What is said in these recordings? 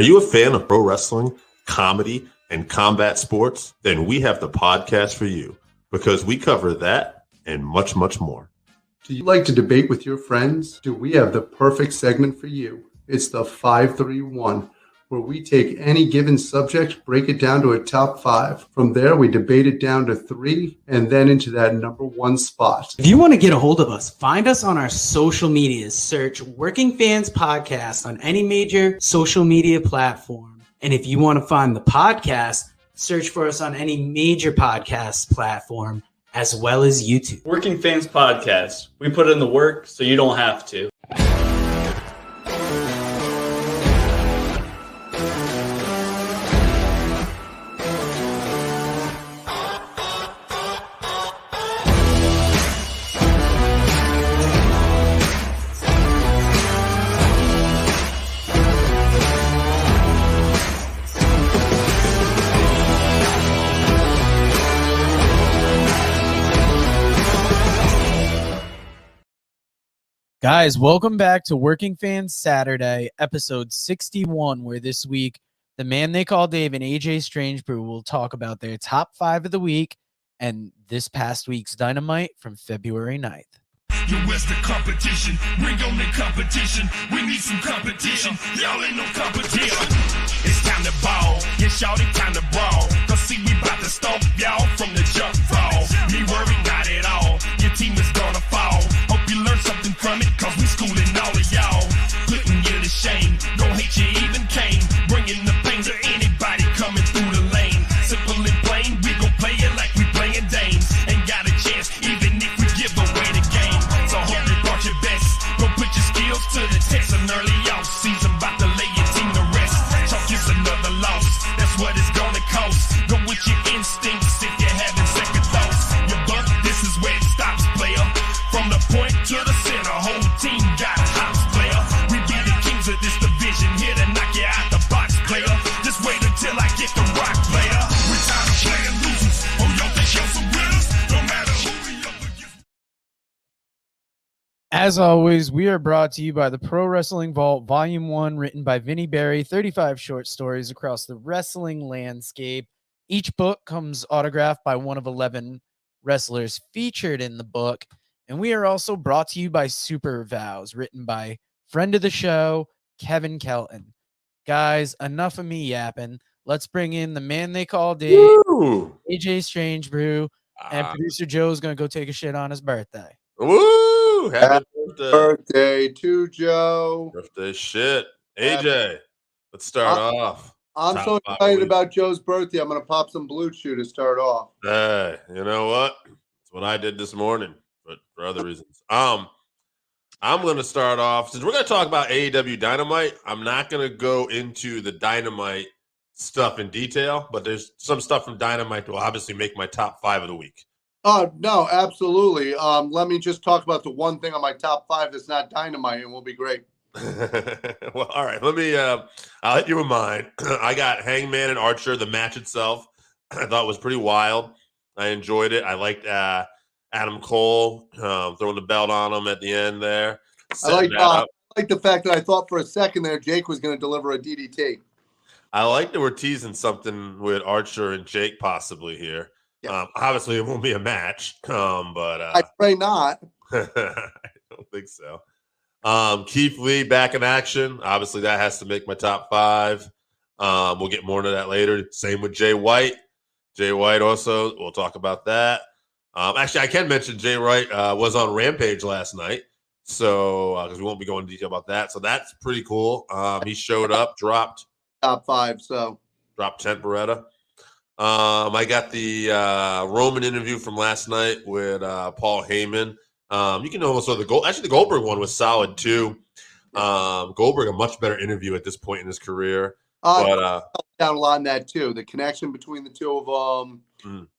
Are you a fan of pro wrestling, comedy, and combat sports? Then we have the podcast for you because we cover that and much, much more. Do you like to debate with your friends? Do we have the perfect segment for you? It's the 531, where we take any given subject, break it down to a top 5. From there, we debate it down to 3, and then into that number 1 spot. If you want to get a hold of us, find us on our social medias. Search Working Fans Podcast on any major social media platform. And if you want to find the podcast, search for us on any major podcast platform, as well as YouTube. Working Fans Podcast. We put in the work so you don't have to. Guys, welcome back to Working Fans Saturday, episode 61, where this week, the man they call Dave and AJ Strangebrew will talk about their top 5 of the week and this past week's Dynamite from February 9th. You where's the competition? Bring on the competition. We need some competition. Y'all ain't no competition. It's time to ball. Yeah, shawty, time to brawl. Cause see, we bout to stomp y'all from the jump fall. Me worry not at all. Your team is gonna fall. Hope you learn something from it, cause we schooling all of y'all. Putting you to shame. Don't hate you even came. Bringing the pain to anybody coming through the lane. Simple and plain, we gon' play it like we playing dames. Ain't got a chance, even if we give away the game. So hope you brought your best. Go put your skills to the test. An early off season, bout to lay your team to rest. Chalk is another loss. That's what it's gonna cost. Go with your instincts if you're having second thoughts. Your buck, this is where it stops, player. From the point to the center, whole team got hops, player. We be the kings of this division, here to knock you out the box, player. Just wait until I get the rock, player. We tired of playing losers. Oh, y'all think y'all some winners? No matter who we up against. As always, we are brought to you by the Pro Wrestling Vault, Volume 1, written by Vinnie Berry, 35 short stories across the wrestling landscape. Each book comes autographed by one of 11 wrestlers featured in the book. And we are also brought to you by Super Vows, written by friend of the show, Kevin Kelton. Guys, enough of me yapping. Let's bring in the man they call Dave, AJ Strangebrew, and producer Joe's going to go take a shit on his birthday. Woo! Happy Birthday to Joe. Birthday shit. AJ, let's start off. I'm Top so 5 excited week. about Joe's birthday. I'm going to pop some Blue Chew to start off. Hey, you know what? It's what I did this morning, but for other reasons. I'm going to start off, since we're going to talk about AEW Dynamite, I'm not going to go into the Dynamite stuff in detail, but there's some stuff from Dynamite that will obviously make my top 5 of the week. Oh, no, absolutely. Let me just talk about the one thing on my top 5 that's not Dynamite, and we'll be great. Well, all right. Let me, I'll hit you with mine. I got Hangman and Archer. The match itself, I thought was pretty wild. I enjoyed it. I liked Adam Cole throwing the belt on him at the end there. I like the fact that I thought for a second there Jake was going to deliver a DDT. I like that we're teasing something with Archer and Jake possibly here. Yeah. Obviously, it won't be a match, but I pray not. I don't think so. Keith Lee back in action. Obviously, that has to make my top 5. We'll get more into that later. Same with Jay White. Jay White also, we'll talk about that. Actually, I can mention Jay White was on Rampage last night, so because we won't be going into detail about that. So that's pretty cool. He showed up, dropped top 5, so dropped 10 Beretta. I got the Roman interview from last night with Paul Heyman. You can also the Goldberg one was solid too. Goldberg a much better interview at this point in his career. But down a lot in that too. The connection between the two of them.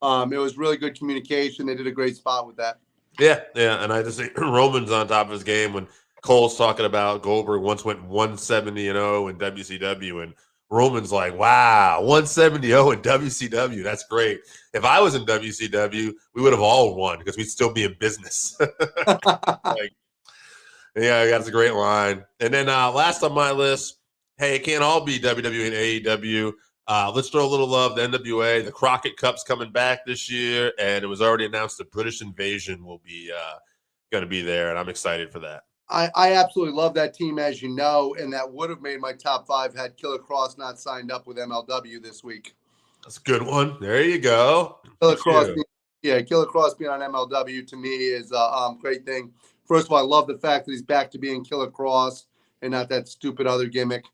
It was really good communication. They did a great spot with that. Yeah, and I just think Roman's on top of his game when Cole's talking about Goldberg once went 170-0 in WCW, and Roman's like, wow, 170-0 in WCW. That's great. If I was in WCW, we would have all won because we'd still be in business. Yeah, that's a great line. And then last on my list, hey, it can't all be WWE and AEW. Let's throw a little love to NWA. The Crockett Cup's coming back this year, and it was already announced the British Invasion will be going to be there, and I'm excited for that. I absolutely love that team, as you know, and that would have made my top 5 had Killer Cross not signed up with MLW this week. That's a good one. There you go. Killer Cross being on MLW to me is a great thing. First of all, I love the fact that he's back to being Killer Cross and not that stupid other gimmick.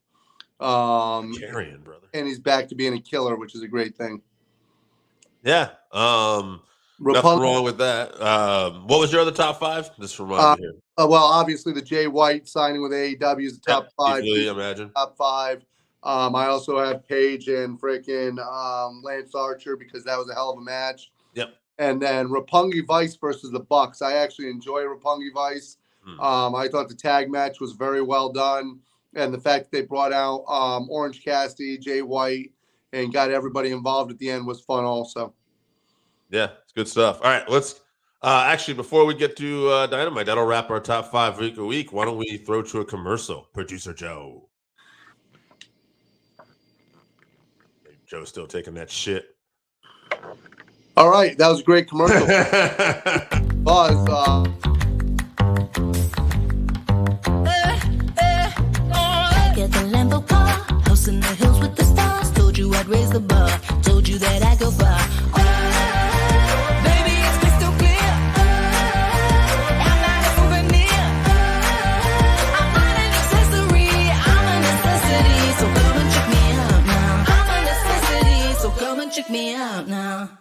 Carrying, brother. And he's back to being a killer, which is a great thing. Yeah. Nothing wrong with that. What was your other top 5? Just remind me here. Well, obviously the Jay White signing with AEW is the top 5. Easily, imagine. Top 5. I also have Paige and freaking Lance Archer because that was a hell of a match. Yep. And then Roppongi Vice versus the Bucks. I actually enjoy Roppongi Vice. I thought the tag match was very well done. And the fact that they brought out Orange Cassidy, Jay White, and got everybody involved at the end was fun also. Yeah, it's good stuff. All right, let's actually, before we get to Dynamite, that'll wrap our top 5 week a week. Why don't we throw to a commercial? Producer Joe. Joe's still taking that shit. All right, that was a great commercial. Buzz. Get the Lambo car, house in the hills with the stars. Told you I'd raise the bar, told you that I go far. Baby, it's crystal clear. I'm not a souvenir. I'm not an accessory. I'm a necessity, so come and check me out now. I'm a necessity, so come and check me out now.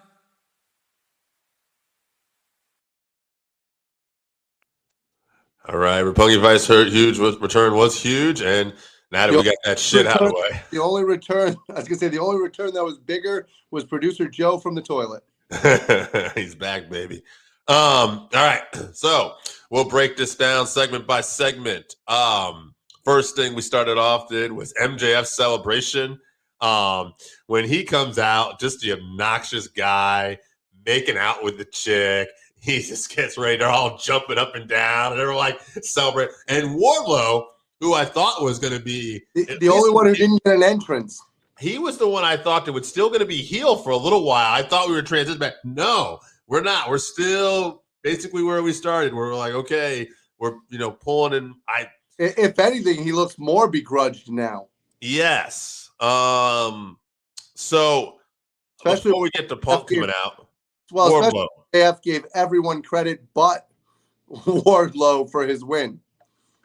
All right, Roppongi Vice return was huge, and now that we got that shit out of the way. The only return that was bigger was Producer Joe from the toilet. He's back, baby. All right, so we'll break this down segment by segment. First thing we started off was MJF Celebration. When he comes out, just the obnoxious guy making out with the chick. He just gets ready. They're all jumping up and down, and they're like celebrate. And Wardlow, who I thought was going to be the only one who didn't get an entrance. He was the one I thought that was still going to be heel for a little while. I thought we were transitioning back. No, we're not. We're still basically where we started. We're like, okay, we're pulling in. If anything, he looks more begrudged now. Yes. So especially before we get to Punk coming out, Wardlow. AF gave everyone credit but Wardlow for his win.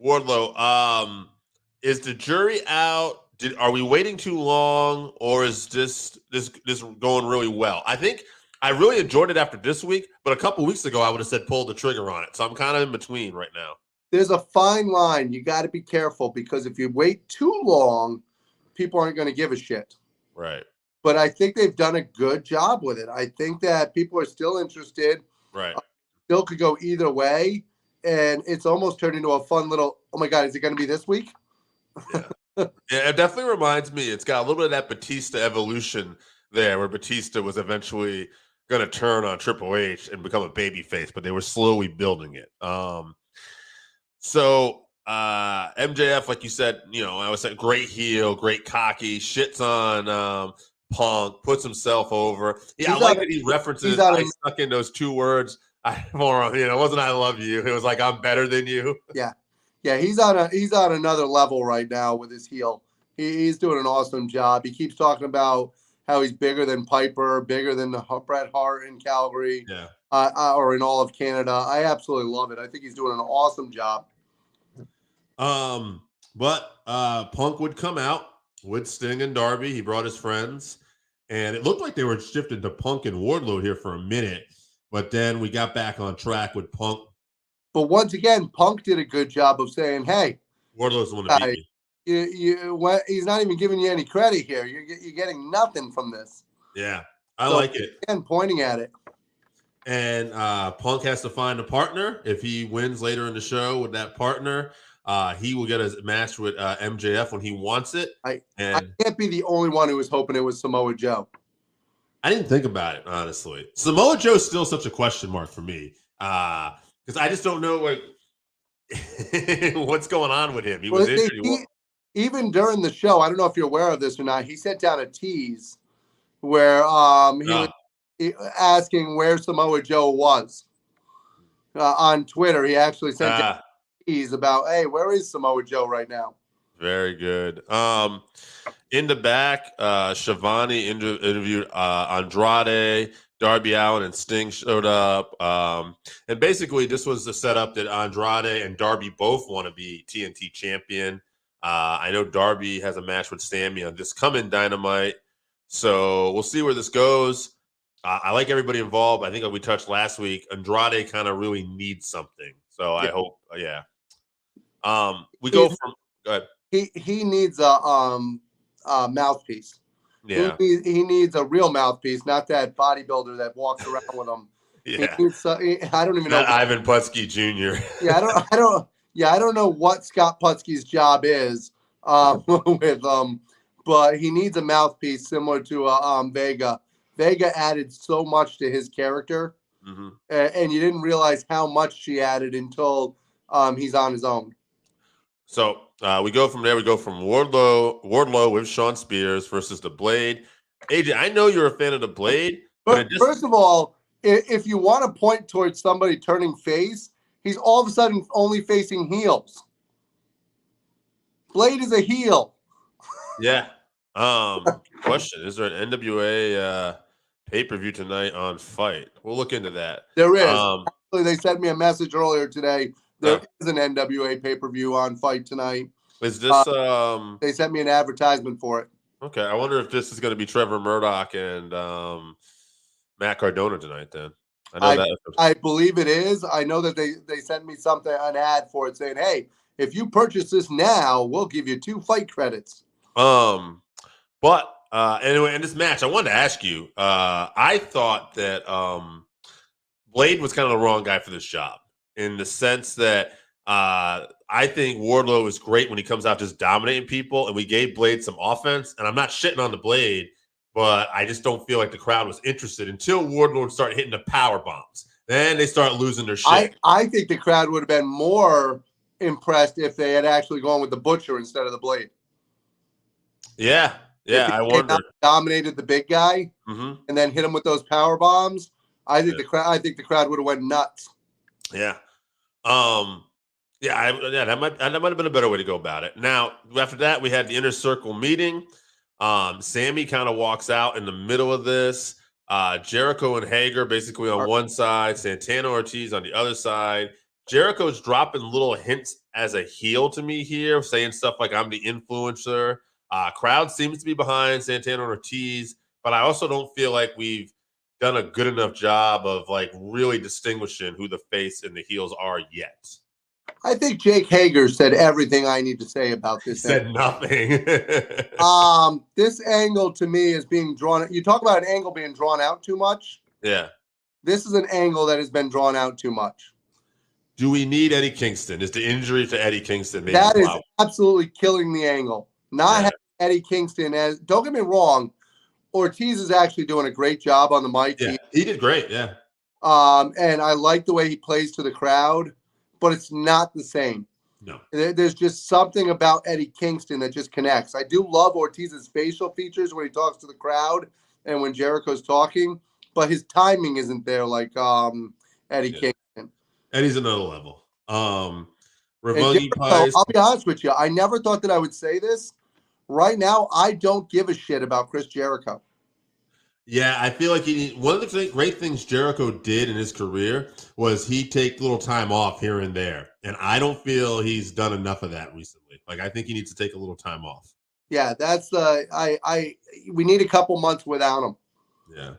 Wardlow, is the jury out? Are we waiting too long, or is this going really well? I think I really enjoyed it after this week, but a couple weeks ago I would have said pull the trigger on it. So I'm kind of in between right now. There's a fine line. You got to be careful because if you wait too long, people aren't going to give a shit. Right. But I think they've done a good job with it. I think that people are still interested. Right. Still could go either way. And it's almost turned into a fun little, oh my God, is it going to be this week? Yeah. Yeah, it definitely reminds me. It's got a little bit of that Batista evolution there, where Batista was eventually going to turn on Triple H and become a babyface, but they were slowly building it. So MJF, like you said, I was saying, great heel, great cocky, shits on Punk, puts himself over. Yeah, I like that he references. I stuck in those 2 words. It wasn't "I love you." It was like "I'm better than you." Yeah. He's on another level right now with his heel. He's doing an awesome job. He keeps talking about how he's bigger than Piper, bigger than Bret Hart in Calgary, or in all of Canada. I absolutely love it. I think he's doing an awesome job. But Punk would come out with Sting and Darby. He brought his friends, and it looked like they were shifting to Punk and Wardlow here for a minute, but then we got back on track with Punk. But once again, Punk did a good job of saying, "Hey, Wardlow's the one to beat me." He's not even giving you any credit here. You're getting nothing from this. Yeah, I like it. And pointing at it. And Punk has to find a partner. If he wins later in the show with that partner, he will get a match with MJF when he wants it. I can't be the only one who was hoping it was Samoa Joe. I didn't think about it, honestly. Samoa Joe is still such a question mark for me. Because I just don't know what's going on with him. He was injured. even during the show, I don't know if you're aware of this or not, he sent down a tease where he was asking where Samoa Joe was on Twitter. He actually sent down a tease about, hey, where is Samoa Joe right now? Very good. In the back, Shivani interviewed Andrade, Darby Allin, and Sting showed up. And basically, this was the setup that Andrade and Darby both want to be TNT champion. I know Darby has a match with Sammy on this coming Dynamite. So we'll see where this goes. I like everybody involved. I think like we touched last week, Andrade kind of really needs something. So I hope, we go from – go ahead. He needs a mouthpiece. Yeah. He needs a real mouthpiece, not that bodybuilder that walks around with him. Yeah. I don't even know. Ivan Putski Jr. I don't know what Scott Putski's job is with but he needs a mouthpiece similar to Vega. Vega added so much to his character, and you didn't realize how much she added until he's on his own. So we go from there. We go from Wardlow with Shawn Spears versus the Blade. AJ, I know you're a fan of the Blade, but first of all, if you want to point towards somebody turning face, he's all of a sudden only facing heels. Blade is a heel. Yeah. Question: is there an NWA pay-per-view tonight on Fight? We'll look into that. There is. Actually, they sent me a message earlier today. There is an NWA pay-per-view on Fight tonight. Is this they sent me an advertisement for it. Okay, I wonder if this is going to be Trevor Murdoch and Matt Cardona tonight then. I believe it is. I know that they sent me an ad for it saying, hey, if you purchase this now, we'll give you 2 fight credits. But anyway, in this match, I wanted to ask you, I thought that Blade was kind of the wrong guy for this job in the sense that I think Wardlow is great when he comes out just dominating people, and we gave Blade some offense, and I'm not shitting on the Blade, but I just don't feel like the crowd was interested until Wardlow started hitting the power bombs. Then they start losing their shit. I think the crowd would have been more impressed if they had actually gone with the Butcher instead of the Blade. Yeah, I wonder. Dominated the big guy and then hit him with those power bombs. I think the crowd would have went nuts. Yeah. That might have been a better way to go about it. Now, after that, we had the Inner Circle meeting. Sammy kind of walks out in the middle of this. Jericho and Hager basically on one side, Santana Ortiz on the other side. Jericho's dropping little hints as a heel to me here, saying stuff like I'm the influencer. Crowd seems to be behind Santana Ortiz, but I also don't feel like we've done a good enough job of like really distinguishing who the face and the heels are yet. I think Jake Hager said everything I need to say about this. He said nothing. This angle to me is being drawn. You talk about an angle being drawn out too much. Yeah. This is an angle that has been drawn out too much. Do we need Eddie Kingston? Is the injury to Eddie Kingston maybe that is absolutely killing the angle? Not having Eddie Kingston as. Don't get me wrong. Ortiz is actually doing a great job on the mic. Yeah, he did great. Yeah. And I like the way he plays to the crowd, but it's not the same. No. There's just something about Eddie Kingston that just connects. I do love Ortiz's facial features when he talks to the crowd and when Jericho's talking, but his timing isn't there like Eddie Kingston. Eddie's another level. I'll be honest with you. I never thought that I would say this. Right now, I don't give a shit about Chris Jericho. Yeah, I feel like one of the great things Jericho did in his career was he take a little time off here and there. And I don't feel he's done enough of that recently. Like, I think he needs to take a little time off. Yeah, that's we need a couple months without him. Yeah.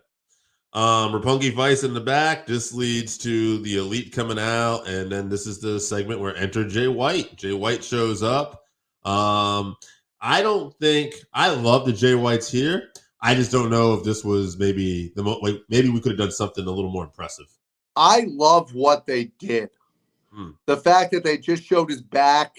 Roppongi Vice in the back. This leads to the Elite coming out. And then this is the segment where enter Jay White. Jay White shows up. I love the Jay Whites here. I just don't know if this was maybe maybe we could have done something a little more impressive. I love what they did. The fact that they just showed his back,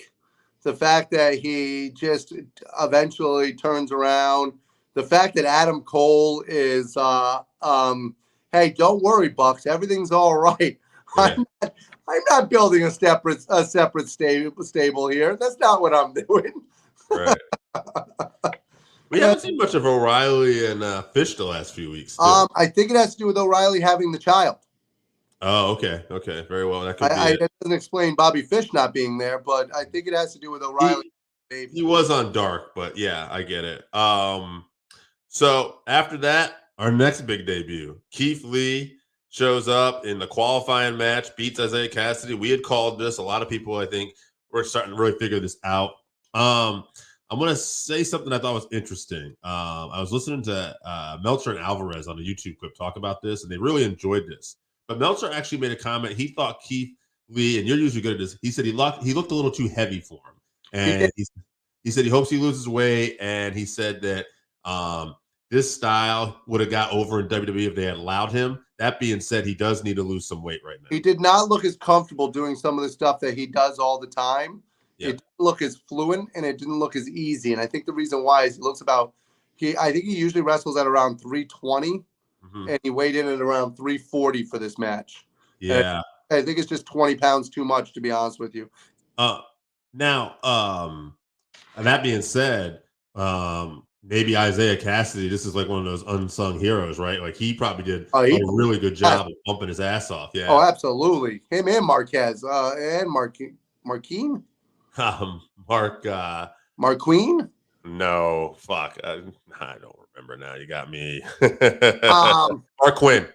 the fact that he just eventually turns around, the fact that Adam Cole is, hey, don't worry, Bucks, everything's all right. Yeah. I'm not building a separate stable here. That's not what I'm doing. Right. We haven't seen much of O'Reilly and Fish the last few weeks. Too. I think it has to do with O'Reilly having the child. Oh, okay. Very well. That could be it. It doesn't explain Bobby Fish not being there, but I think it has to do with O'Reilly. He was on Dark, but yeah, I get it. So after that, our next big debut, Keith Lee shows up in the qualifying match, beats Isaiah Cassidy. We had called this. A lot of people, I think, were starting to really figure this out. I'm going to say something I thought was interesting. I was listening to Meltzer and Alvarez on a YouTube clip talk about this, and they really enjoyed this. But Meltzer actually made a comment. He thought Keith Lee, and you're usually good at this, he said he looked a little too heavy for him. And he said he hopes he loses weight, and he said that this style would have got over in WWE if they had allowed him. That being said, he does need to lose some weight right now. He did not look as comfortable doing some of the stuff that he does all the time. It didn't look as fluent, and it didn't look as easy. And I think the reason why is I think he usually wrestles at around 320, and he weighed in at around 340 for this match. Yeah. I think it's just 20 pounds too much, to be honest with you. Now, that being said, maybe Isaiah Cassidy, this is like one of those unsung heroes, right? Like he probably did a really good job of bumping his ass off. Yeah. Oh, absolutely. Him and Marquez and Marqueen. Marqueen? No, fuck. I don't remember now. You got me. Marquin.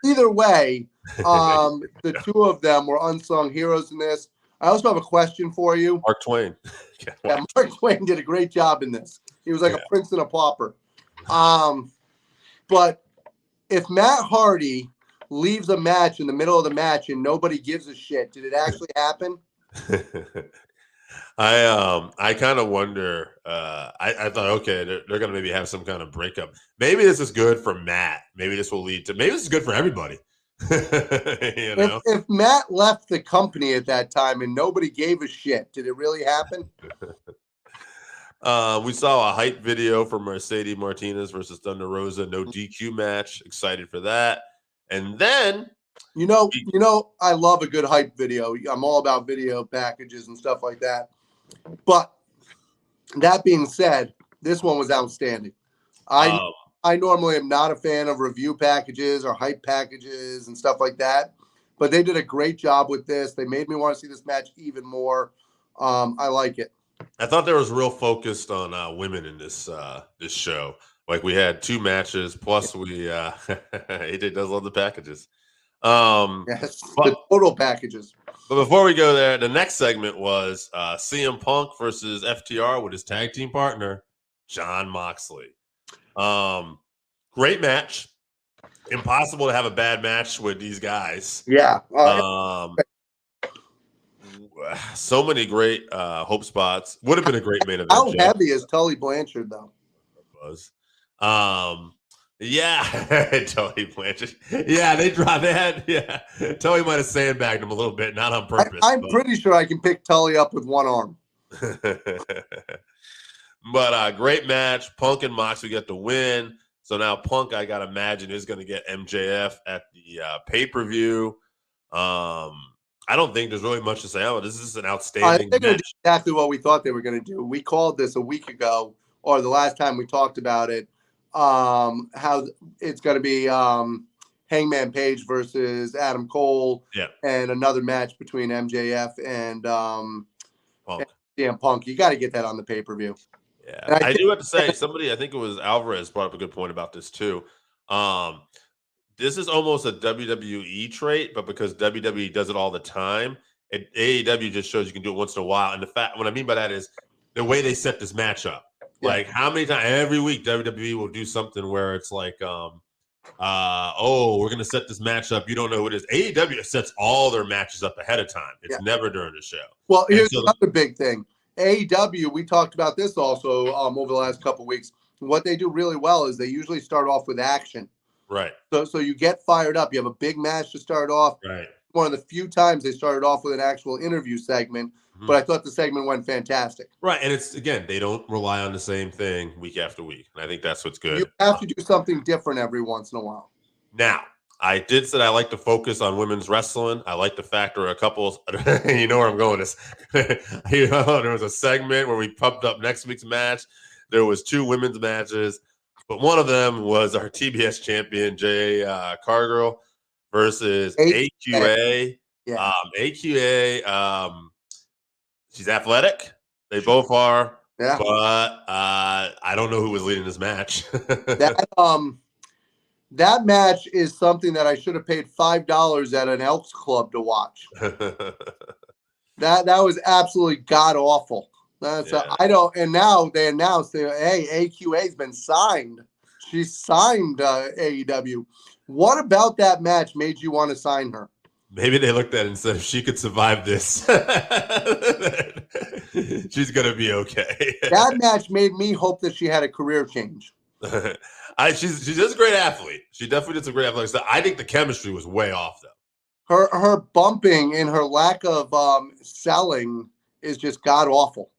Either way, the two of them were unsung heroes in this. I also have a question for you. Mark Twain. Yeah, Mark Twain did a great job in this. He was like a prince and a pauper. But if Matt Hardy leaves a match in the middle of the match and nobody gives a shit, did it actually happen? I kind of wonder. I thought, okay, they're going to maybe have some kind of breakup. Maybe this is good for Matt. Maybe this will lead to. Maybe this is good for everybody. You know? If Matt left the company at that time and nobody gave a shit, did it really happen? We saw a hype video for Mercedes Martinez versus Thunder Rosa, no DQ match. Excited for that. And then, you know, I love a good hype video. I'm all about video packages and stuff like that. But that being said, this one was outstanding. I normally am not a fan of review packages or hype packages and stuff like that, but they did a great job with this. They made me want to see this match even more. I like it. I thought there was real focused on women in this show. Like we had 2 matches, plus we AJ does love the packages. Yes, the total packages. But before we go there, the next segment was CM Punk versus FTR with his tag team partner Jon Moxley. Great match. Impossible to have a bad match with these guys. Yeah. So many great hope spots. Would have been a great main event. How heavy is Tully Blanchard though? It was. Yeah, Tully Blanchard. Yeah, they had. Yeah, Tully might have sandbagged him a little bit, not on purpose. I'm pretty sure I can pick Tully up with one arm. But great match. Punk and Moxley get the win. So now Punk, I gotta imagine, is going to get MJF at the pay-per-view. I don't think there's really much to say. This is an outstanding they're going to match. do exactly what we thought they were going to do. We called this a week ago, or the last time we talked about it, how it's going to be Hangman Page versus Adam Cole, and another match between MJF and CM Punk. You got to get that on the pay-per-view. Yeah, I do have to say, I think it was Alvarez brought up a good point about this too. This is almost a WWE trait, but because WWE does it all the time, AEW just shows you can do it once in a while. And what I mean by that is the way they set this match up. Yeah. Like how many times every week WWE will do something where it's like, we're going to set this match up. You don't know who it is. AEW sets all their matches up ahead of time. It's never during the show. Well, here's another big thing. AEW, we talked about this also over the last couple of weeks. What they do really well is they usually start off with action. Right. So you get fired up. You have a big match to start off. Right. One of the few times they started off with an actual interview segment, but I thought the segment went fantastic. Right. And it's, again, they don't rely on the same thing week after week. And I think that's what's good. You have to do something different every once in a while. Now, I did say I like to focus on women's wrestling. I like the fact there are a couple. You know where I'm going. There was a segment where we pumped up next week's match. There was 2 women's matches, but one of them was our TBS champion Jay Cargill versus AQA. Yeah. AQA. She's athletic. They both are. Yeah. But I don't know who was leading this match. That match is something that I should have paid $5 at an Elks Club to watch. That was absolutely god awful. I don't. And now they announced that AQA's been signed. She's signed AEW. What about that match made you want to sign her? Maybe they looked at it and said, if she could survive this, she's gonna be okay. That match made me hope that she had a career change. She's just a great athlete. She definitely did some great athletics. I think the chemistry was way off though. Her bumping and her lack of selling is just god awful.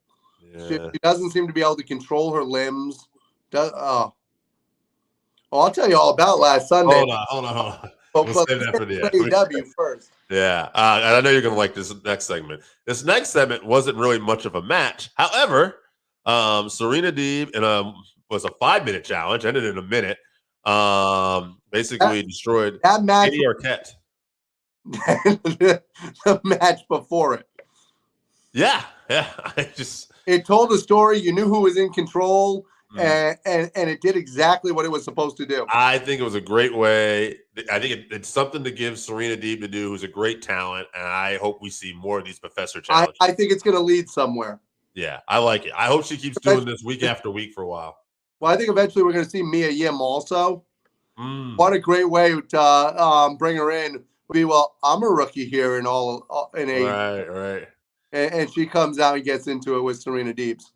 Yeah. She doesn't seem to be able to control her limbs. I'll tell you all about last Sunday. Hold on. But We'll save that for the end. AEW first. Yeah, and I know you're going to like this next segment. This next segment wasn't really much of a match. However, Serena Deeb was a 5-minute challenge, ended in a minute. Basically destroyed that match. Katie Arquette. The match before it. Yeah. It told a story. You knew who was in control. And it did exactly what it was supposed to do. I think it was a great way. I think it's something to give Serena Deeb to do, who's a great talent, and I hope we see more of these professor challenges. I think it's going to lead somewhere. Yeah, I like it. I hope she keeps doing this week after week for a while. Well, I think eventually we're going to see Mia Yim also. What a great way to bring her in. I'm a rookie here in Right. And she comes out and gets into it with Serena Deebs.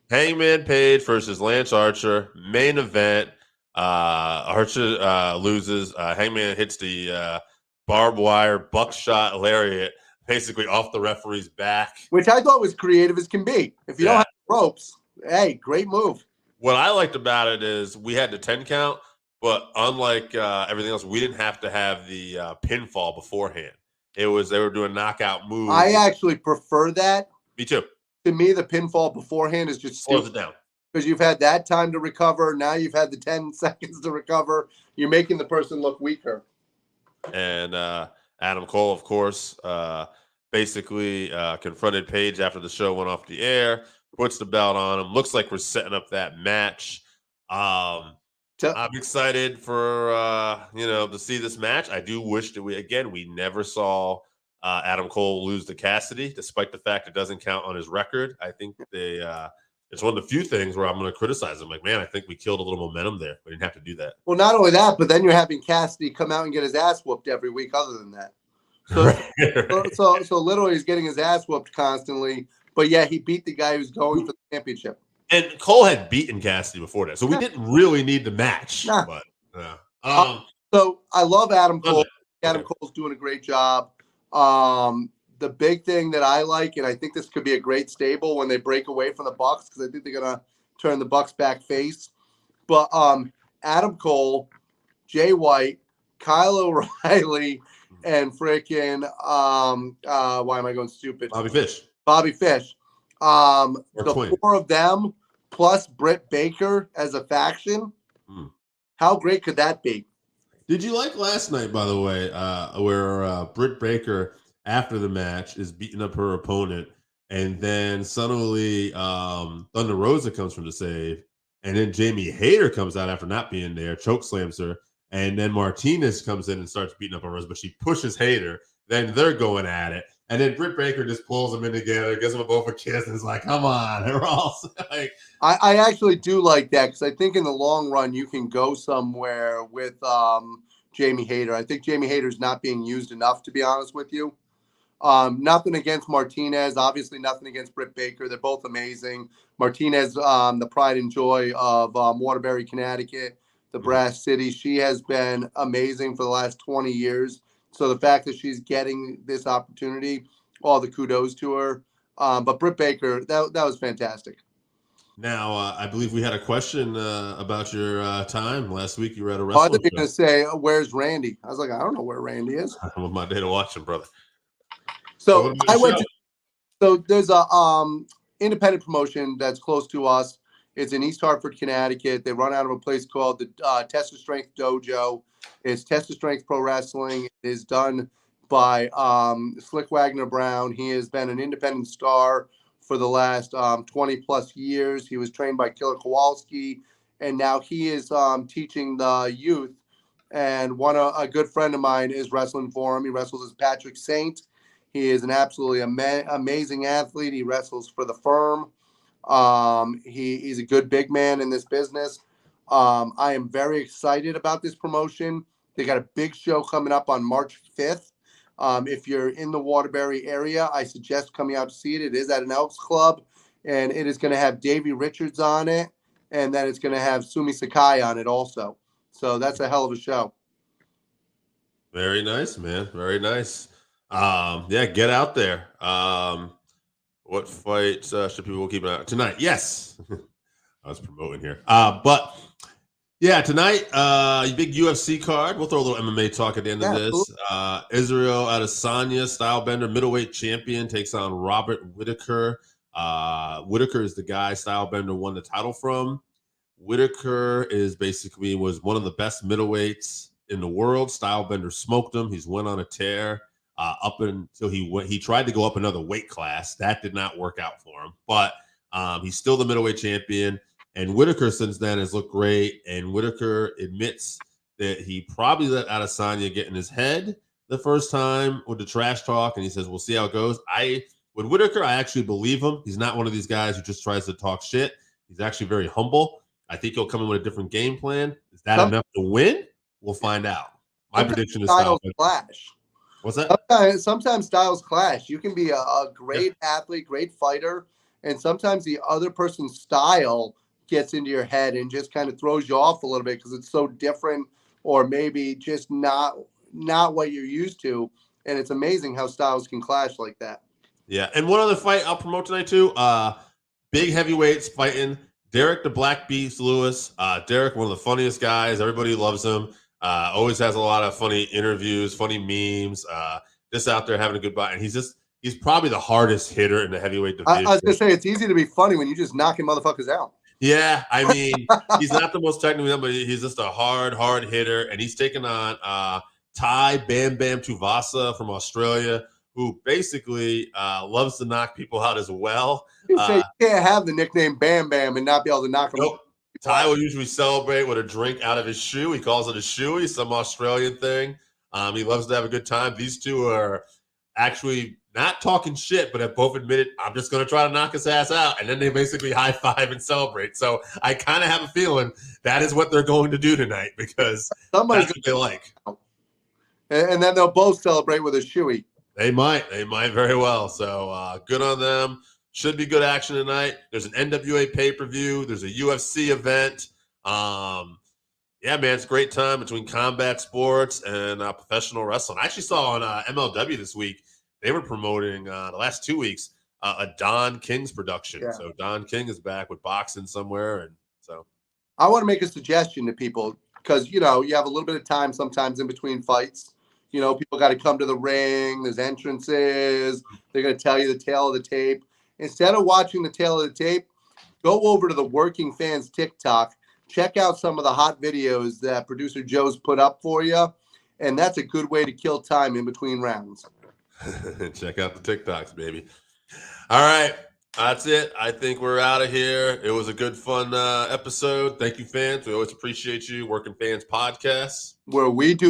Hangman Page versus Lance Archer, main event. Archer loses. Hangman hits the barbed wire buckshot lariat, basically off the referee's back. Which I thought was creative as can be. If you don't have ropes, hey, great move. What I liked about it is we had the 10 count, but unlike everything else, we didn't have to have the pinfall beforehand. They were doing knockout moves. I actually prefer that. Me too. To me, the pinfall beforehand is just slows it down because you've had that time to recover. Now you've had the 10 seconds to recover. You're making the person look weaker. And Adam Cole, of course, basically confronted Page after the show went off the air, puts the belt on him. Looks like we're setting up that match. I'm excited for to see this match. I do wish that we never saw Adam Cole lose to Cassidy, despite the fact it doesn't count on his record. I think it's one of the few things where I'm going to criticize him. Like, man, I think we killed a little momentum there. We didn't have to do that. Well, not only that, but then you're having Cassidy come out and get his ass whooped every week other than that. So, so literally he's getting his ass whooped constantly. But yeah, he beat the guy who's going for the championship. And Cole had beaten Cassidy before that. So we didn't really need the match. Nah. But so I love Adam Cole. Adam Cole's doing a great job. The big thing that I like, and I think this could be a great stable when they break away from the Bucks, because I think they're gonna turn the Bucks back face. But Adam Cole, Jay White, Kyle O'Reilly, and freaking why am I going stupid? Bobby Fish. The 4 of them plus Britt Baker as a faction. How great could that be? Did you like last night, by the way, where Britt Baker, after the match, is beating up her opponent, and then suddenly Thunder Rosa comes from the save, and then Jamie Hayter comes out after not being there, chokeslams her, and then Martinez comes in and starts beating up on Rosa, but she pushes Hayter. Then they're going at it, and then Britt Baker just pulls them in together, gives them both a kiss, and is like, "Come on!" They're all like, I actually do like that, because I think in the long run you can go somewhere with Jamie Hayter. I think Jamie Hayter's not being used enough, to be honest with you. Nothing against Martinez, obviously nothing against Britt Baker. They're both amazing. Martinez, the pride and joy of Waterbury, Connecticut, the Brass City. She has been amazing for the last 20 years. So the fact that she's getting this opportunity, all the kudos to her. But Britt Baker, that was fantastic. Now, I believe we had a question about your time last week. You were at a I wrestling thought you were going show. to say, where's Randy? I was like, I don't know where Randy is. On my day to watch him, brother. So what about I your went show? to. So there's a independent promotion that's close to us. It's in East Hartford, Connecticut. They run out of a place called the Test of Strength Dojo. It's Test of Strength Pro Wrestling. It is done by Slick Wagner Brown. He has been an independent star for the last 20 plus years. He was trained by Killer Kowalski, and now he is teaching the youth. And a good friend of mine is wrestling for him. He wrestles as Patrick Saint. He is an absolutely amazing athlete. He wrestles for the firm. He's a good big man in this business. I am very excited about this promotion. They got a big show coming up on March 5th. If you're in the Waterbury area, I suggest coming out to see it. It is at an Elks Club, and it is going to have Davey Richards on it, and then it's going to have Sumi Sakai on it also. So that's a hell of a show. Very nice, man. Very nice. Yeah, get out there. What fights should people keep an eye on tonight? Yes, I was promoting here. But yeah, tonight, big UFC card. We'll throw a little MMA talk at the end of this. Israel Adesanya, Stylebender middleweight champion, takes on Robert Whitaker. Whitaker is the guy Stylebender won the title from. Whitaker was one of the best middleweights in the world. Stylebender smoked him. He's went on a tear up until he tried to go up another weight class. That did not work out for him, but he's still the middleweight champion. And Whitaker since then has looked great. And Whitaker admits that he probably let Adesanya get in his head the first time with the trash talk. And he says, we'll see how it goes. With Whitaker, I actually believe him. He's not one of these guys who just tries to talk shit. He's actually very humble. I think he'll come in with a different game plan. Is that enough to win? We'll find out. My prediction is styles clash. What's that? Sometimes styles clash. You can be a great athlete, great fighter, and sometimes the other person's style gets into your head and just kind of throws you off a little bit because it's so different, or maybe just not what you're used to. And it's amazing how styles can clash like that. Yeah, and one other fight I'll promote tonight too. Big heavyweights fighting. Derek the Black Beast Lewis. Derek, one of the funniest guys. Everybody loves him. Always has a lot of funny interviews, funny memes. Just out there having a good fight. And he's probably the hardest hitter in the heavyweight division. I was going to say, it's easy to be funny when you just knocking motherfuckers out. Yeah, I mean, he's not the most technical, but he's just a hard hitter. And he's taking on Ty Bam Bam Tuvasa from Australia, who basically loves to knock people out as well. You can't have the nickname Bam Bam and not be able to knock them out. Ty will usually celebrate with a drink out of his shoe. He calls it a shoey, some Australian thing. He loves to have a good time. These two are actually not talking shit, but have both admitted, I'm just going to try to knock his ass out. And then they basically high five and celebrate. So I kind of have a feeling that is what they're going to do tonight because that's what they like. And then they'll both celebrate with a shoey. They might very well. So good on them. Should be good action tonight. There's an NWA pay-per-view. There's a UFC event. Yeah, man, it's a great time between combat sports and professional wrestling. I actually saw on MLW this week, they were promoting the last 2 weeks a Don King's production. Yeah. So Don King is back with boxing somewhere. And so I want to make a suggestion to people because, you have a little bit of time sometimes in between fights. People got to come to the ring. There's entrances. They're going to tell you the tale of the tape. Instead of watching the tale of the tape, go over to the Working Fans TikTok. Check out some of the hot videos that producer Joe's put up for you. And that's a good way to kill time in between rounds. Check out the TikToks, baby. All right. That's it. I think we're out of here. It was a good, fun episode. Thank you, fans. We always appreciate you. Working Fans Podcast, where we do the